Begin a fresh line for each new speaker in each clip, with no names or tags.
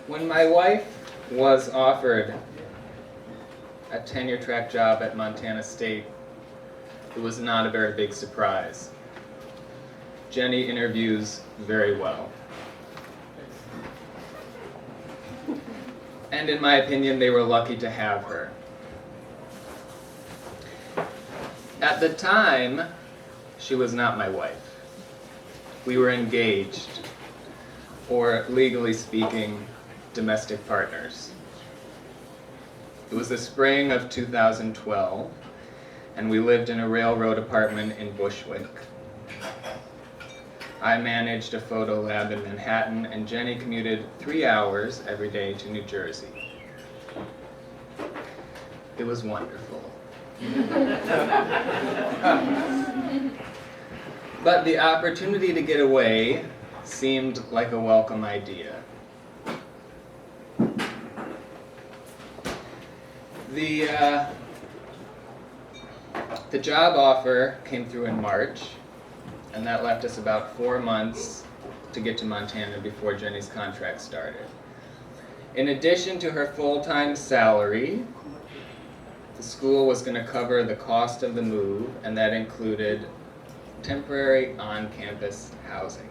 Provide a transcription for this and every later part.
When my wife was offered a tenure-track job at Montana State, it was not a very big surprise. Jenny interviews very well. And in my opinion, they were lucky to have her. At the time, she was not my wife. We were engaged, or legally speaking, domestic partners. It was the spring of 2012, and we lived in a railroad apartment in Bushwick. I managed a photo lab in Manhattan, and Jenny commuted 3 hours every day to New Jersey. It was wonderful. But the opportunity to get away seemed like a welcome idea. The job offer came through in March, and that left us about 4 months to get to Montana before Jenny's contract started. In addition to her full-time salary, the school was going to cover the cost of the move, and that included temporary on-campus housing.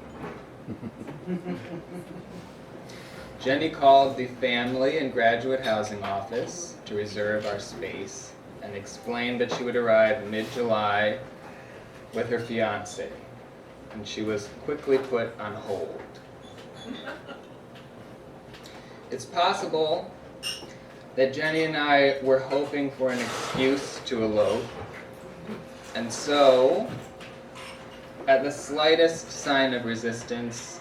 Jenny called the family and graduate housing office to reserve our space and explained that she would arrive mid-July with her fiancé, and she was quickly put on hold. It's possible that Jenny and I were hoping for an excuse to elope, and so, at the slightest sign of resistance,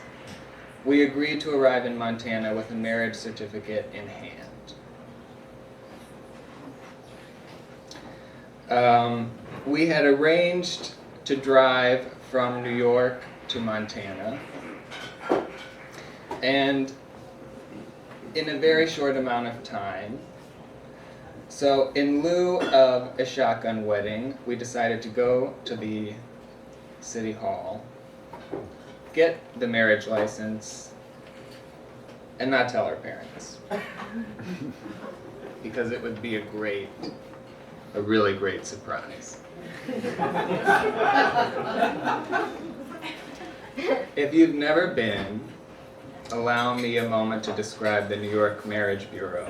we agreed to arrive in Montana with a marriage certificate in hand. We had arranged to drive from New York to Montana, and in a very short amount of time. So in lieu of a shotgun wedding, we decided to go to the city hall, get the marriage license, and not tell our parents. Because it would be a really great surprise. If you've never been, allow me a moment to describe the New York Marriage Bureau,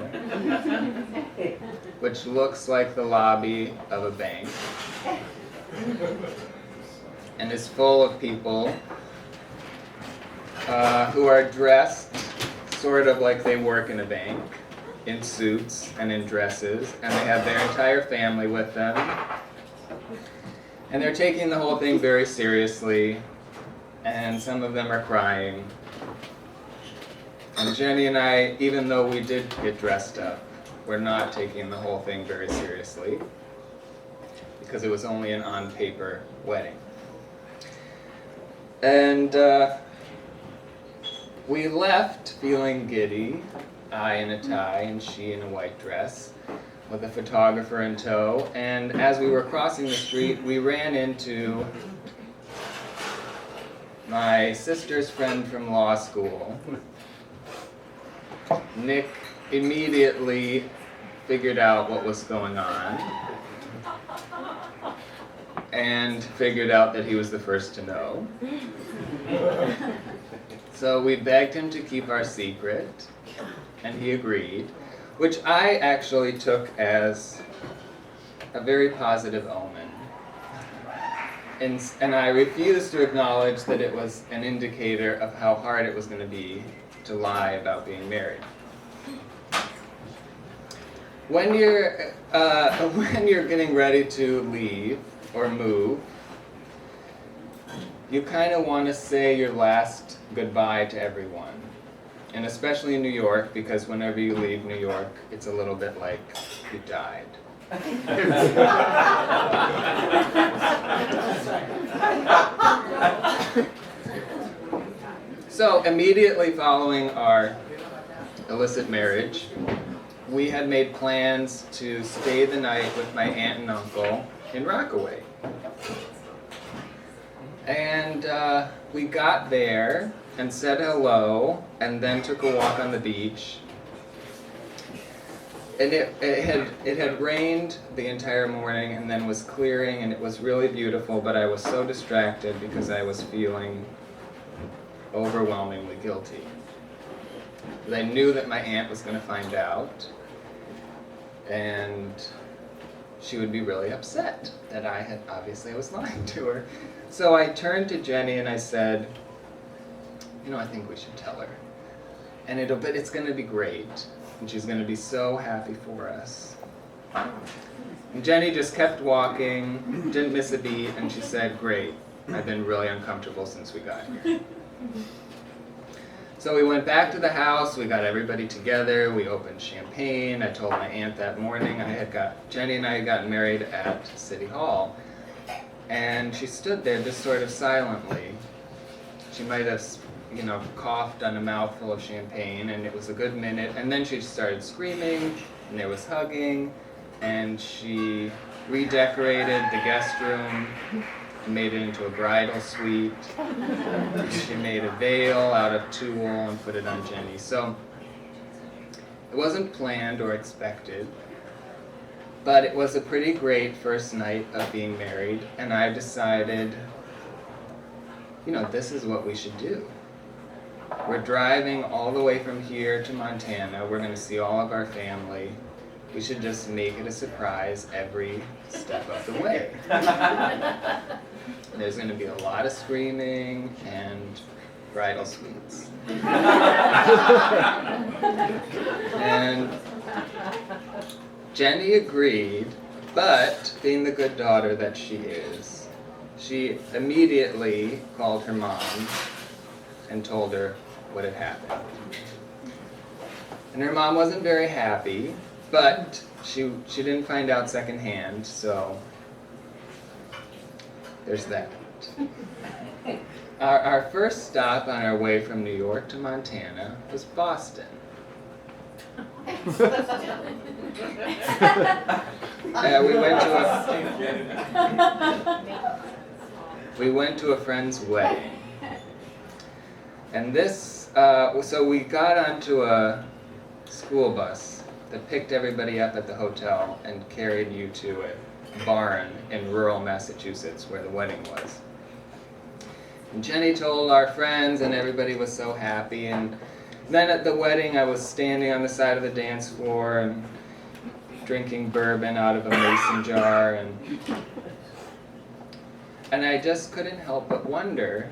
which looks like the lobby of a bank and is full of people who are dressed sort of like they work in a bank, in suits and in dresses, and they have their entire family with them. And they're taking the whole thing very seriously, and some of them are crying. And Jenny and I, even though we did get dressed up, we're not taking the whole thing very seriously, because it was only an on-paper wedding. And we left feeling giddy, I in a tie and she in a white dress, with a photographer in tow. And as we were crossing the street, we ran into my sister's friend from law school. Nick immediately figured out what was going on and figured out that he was the first to know. So we begged him to keep our secret, and he agreed, which I actually took as a very positive omen. And I refused to acknowledge that it was an indicator of how hard it was going to be to lie about being married. When you're getting ready to leave or move, you kind of want to say your last goodbye to everyone. And especially in New York, because whenever you leave New York, it's a little bit like you died. So immediately following our illicit marriage, we had made plans to stay the night with my aunt and uncle in Rockaway. And we got there and said hello, and then took a walk on the beach. And it had rained the entire morning and then was clearing, and it was really beautiful, but I was so distracted because I was feeling overwhelmingly guilty. I knew that my aunt was going to find out, and she would be really upset that I was lying to her. So I turned to Jenny and I said, I think we should tell her. But it's going to be great. And she's going to be so happy for us. And Jenny just kept walking, didn't miss a beat, and she said, great, I've been really uncomfortable since we got here. So we went back to the house, we got everybody together, we opened champagne. I told my aunt that morning Jenny and I had gotten married at City Hall. And she stood there just sort of silently. She might have coughed on a mouthful of champagne, and it was a good minute, and then she started screaming, and there was hugging, and she redecorated the guest room and made it into a bridal suite. She made a veil out of tulle and put it on Jenny. So it wasn't planned or expected, but it was a pretty great first night of being married, and I decided, this is what we should do. We're driving all the way from here to Montana. We're going to see all of our family. We should just make it a surprise every step of the way. There's going to be a lot of screaming and bridal suites. And Jenny agreed, but being the good daughter that she is, she immediately called her mom and told her what had happened. And her mom wasn't very happy, but she didn't find out secondhand, so there's that. Our first stop on our way from New York to Montana was Boston. We went to a friend's wedding. And so we got onto a school bus that picked everybody up at the hotel and carried you to a barn in rural Massachusetts where the wedding was. And Jenny told our friends, and everybody was so happy. And then at the wedding, I was standing on the side of the dance floor and drinking bourbon out of a mason jar. And I just couldn't help but wonder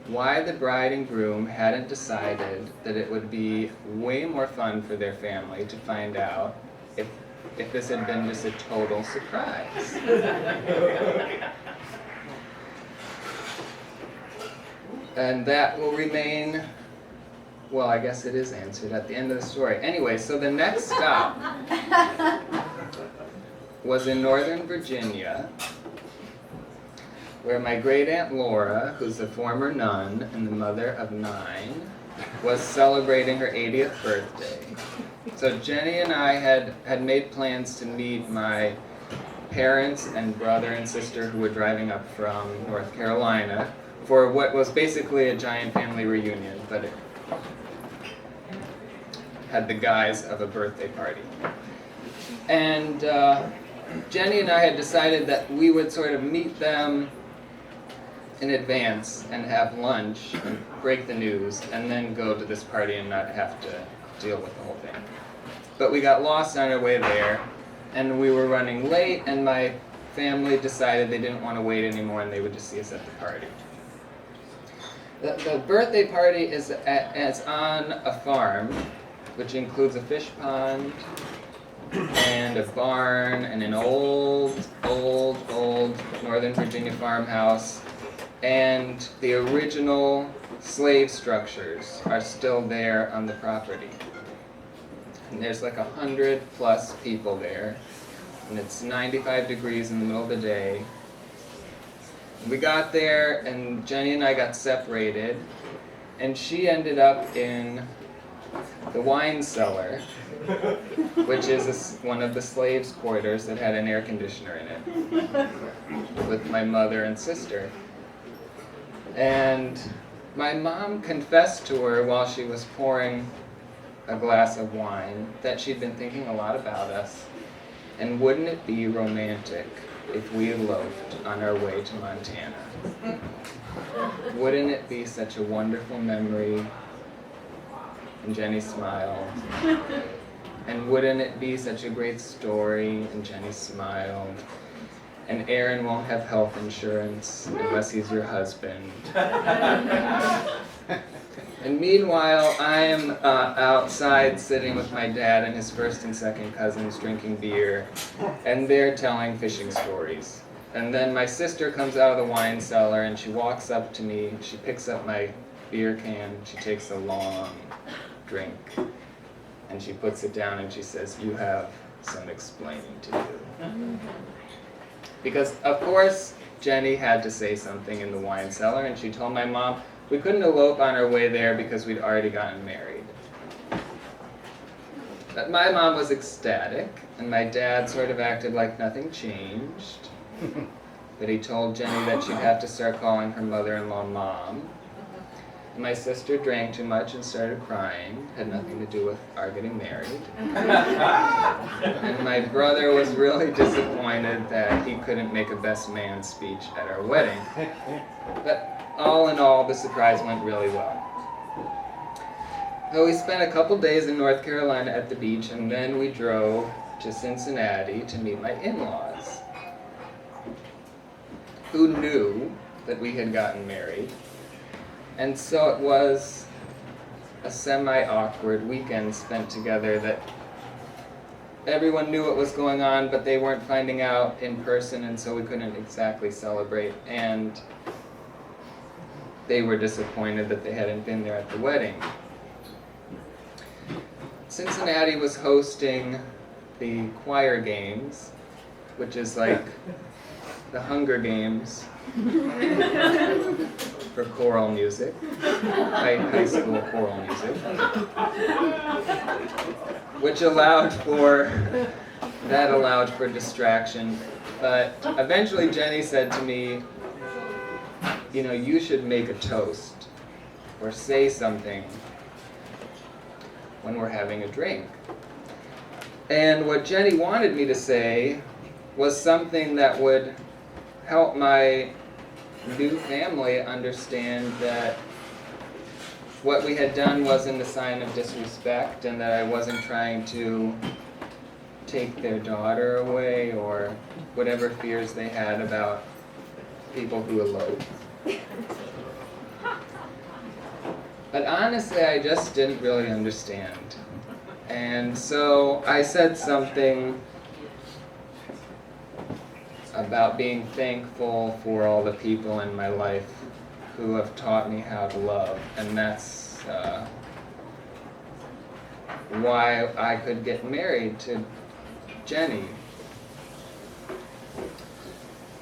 why the bride and groom hadn't decided that it would be way more fun for their family to find out if this had been just a total surprise. And that will remain, well, I guess it is answered at the end of the story. Anyway, so the next stop was in Northern Virginia, where my great-aunt Laura, who's a former nun and the mother of 9, was celebrating her 80th birthday. So Jenny and I had made plans to meet my parents and brother and sister who were driving up from North Carolina for what was basically a giant family reunion, but it had the guise of a birthday party. And Jenny and I had decided that we would sort of meet them in advance and have lunch and break the news and then go to this party and not have to deal with the whole thing. But we got lost on our way there, and we were running late, and my family decided they didn't want to wait anymore and they would just see us at the party. The birthday party is on a farm, which includes a fish pond and a barn and an old Northern Virginia farmhouse. And the original slave structures are still there on the property. And there's like 100+ people there. And it's 95 degrees in the middle of the day. We got there, and Jenny and I got separated. And she ended up in the wine cellar, which is one of the slaves' quarters that had an air conditioner in it, with my mother and sister. And My mom confessed to her while she was pouring a glass of wine that she'd been thinking a lot about us, and wouldn't it be romantic if we eloped on our way to Montana? Wouldn't it be such a wonderful memory? And Jenny smiled. And wouldn't it be such a great story? And Jenny smiled. And Aaron won't have health insurance unless he's your husband. And meanwhile, I am outside sitting with my dad and his first and second cousins drinking beer, and they're telling fishing stories. And then my sister comes out of the wine cellar and she walks up to me, she picks up my beer can, she takes a long drink, and she puts it down and she says, "You have some explaining to do." Because, of course, Jenny had to say something in the wine cellar, and she told my mom we couldn't elope on our way there because we'd already gotten married. But my mom was ecstatic, and my dad sort of acted like nothing changed. But he told Jenny that she'd have to start calling her mother-in-law Mom. And my sister drank too much and started crying. Had nothing to do with our getting married. And my brother was really disappointed that he couldn't make a best man speech at our wedding. But all in all, the surprise went really well. So we spent a couple days in North Carolina at the beach, and then we drove to Cincinnati to meet my in-laws, who knew that we had gotten married. And so it was a semi-awkward weekend spent together that everyone knew what was going on, but they weren't finding out in person, and so we couldn't exactly celebrate. And they were disappointed that they hadn't been there at the wedding. Cincinnati was hosting the choir games, which is like the Hunger Games for choral music, high school choral music, which allowed for distraction. But eventually Jenny said to me, "You know, you should make a toast or say something when we're having a drink." And what Jenny wanted me to say was something that would help my new family understand that what we had done wasn't a sign of disrespect, and that I wasn't trying to take their daughter away or whatever fears they had about people who elope. But honestly, I just didn't really understand. And so I said something about being thankful for all the people in my life who have taught me how to love. And that's why I could get married to Jenny.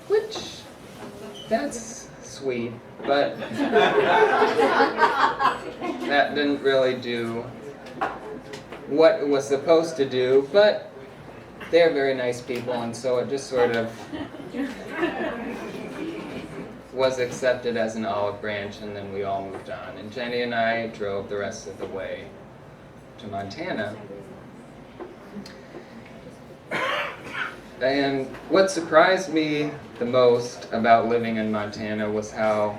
Which, that's sweet, but that didn't really do what it was supposed to do, but they're very nice people, and so it just sort of was accepted as an olive branch, and then we all moved on. And Jenny and I drove the rest of the way to Montana. And what surprised me the most about living in Montana was how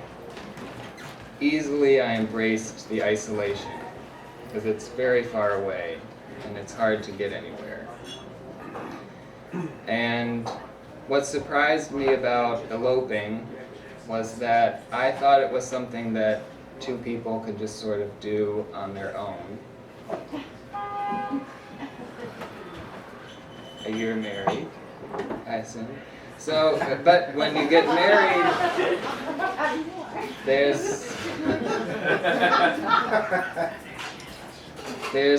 easily I embraced the isolation, because it's very far away and it's hard to get anywhere. And what surprised me about eloping was that I thought it was something that two people could just sort of do on their own. You're married, I assume. So, but when you get married, there's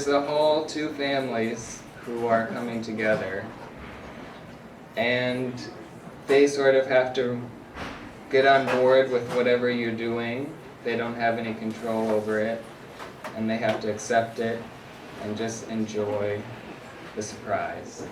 a whole two families who are coming together, and they sort of have to get on board with whatever you're doing. They don't have any control over it, and they have to accept it and just enjoy the surprise.